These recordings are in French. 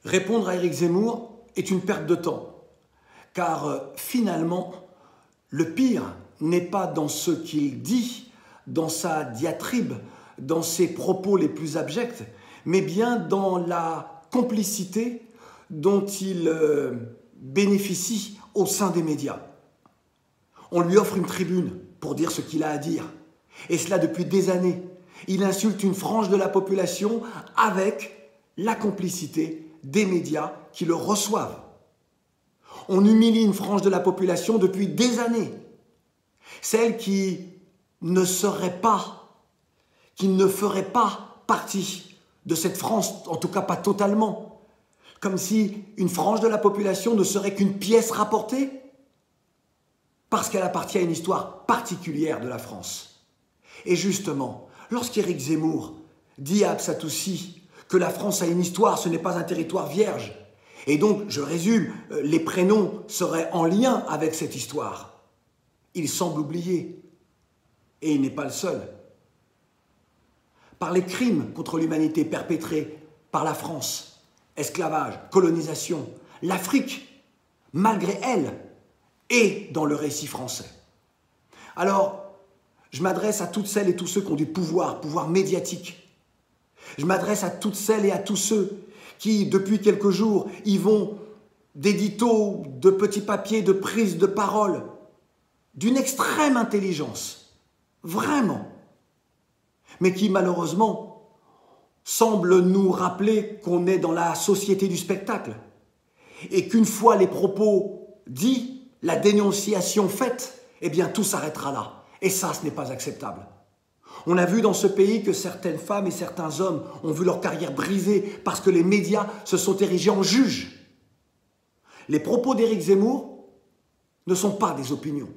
Répondre à Éric Zemmour est une perte de temps, car finalement, le pire n'est pas dans ce qu'il dit, dans sa diatribe, dans ses propos les plus abjects, mais bien dans la complicité dont il bénéficie au sein des médias. On lui offre une tribune pour dire ce qu'il a à dire, et cela depuis des années. Il insulte une frange de la population avec la complicité des médias qui le reçoivent. On humilie une frange de la population depuis des années. Celle qui ne serait pas, qui ne ferait pas partie de cette France, en tout cas pas totalement. Comme si une frange de la population ne serait qu'une pièce rapportée parce qu'elle appartient à une histoire particulière de la France. Et justement, lorsqu'Éric Zemmour dit à Absatoussi que la France a une histoire, ce n'est pas un territoire vierge, et donc, je résume, les prénoms seraient en lien avec cette histoire, il semble oublier, et il n'est pas le seul. Par les crimes contre l'humanité perpétrés par la France, esclavage, colonisation, l'Afrique, malgré elle, est dans le récit français. Alors, je m'adresse à toutes celles et tous ceux qui ont du pouvoir, pouvoir médiatique. Je m'adresse à toutes celles et à tous ceux qui, depuis quelques jours, y vont d'éditos, de petits papiers, de prises de parole, d'une extrême intelligence, vraiment, mais qui malheureusement semblent nous rappeler qu'on est dans la société du spectacle et qu'une fois les propos dits, la dénonciation faite, eh bien tout s'arrêtera là. Et ça, ce n'est pas acceptable. On a vu dans ce pays que certaines femmes et certains hommes ont vu leur carrière brisée parce que les médias se sont érigés en juges. Les propos d'Éric Zemmour ne sont pas des opinions.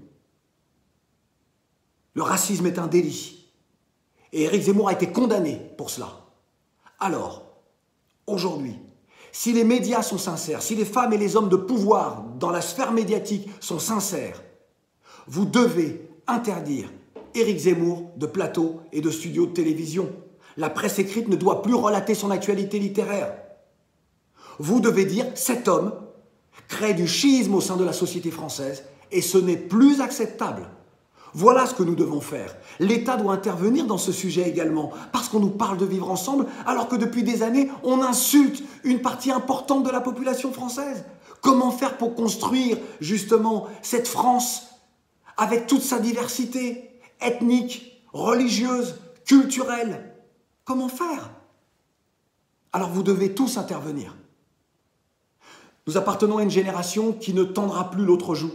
Le racisme est un délit. Et Éric Zemmour a été condamné pour cela. Alors, aujourd'hui, si les médias sont sincères, si les femmes et les hommes de pouvoir dans la sphère médiatique sont sincères, vous devez interdire Éric Zemmour de plateaux et de studios de télévision. La presse écrite ne doit plus relater son actualité littéraire. Vous devez dire « cet homme crée du schisme au sein de la société française et ce n'est plus acceptable ». Voilà ce que nous devons faire. L'État doit intervenir dans ce sujet également, parce qu'on nous parle de vivre ensemble, alors que depuis des années, on insulte une partie importante de la population française. Comment faire pour construire justement cette France avec toute sa diversité ethnique, religieuse, culturelle? Comment faire? Alors vous devez tous intervenir. Nous appartenons à une génération qui ne tendra plus l'autre joue,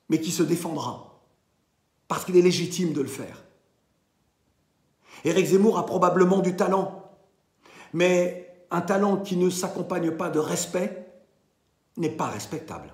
mais qui se défendra. Parce qu'il est légitime de le faire. Éric Zemmour a probablement du talent, mais un talent qui ne s'accompagne pas de respect n'est pas respectable.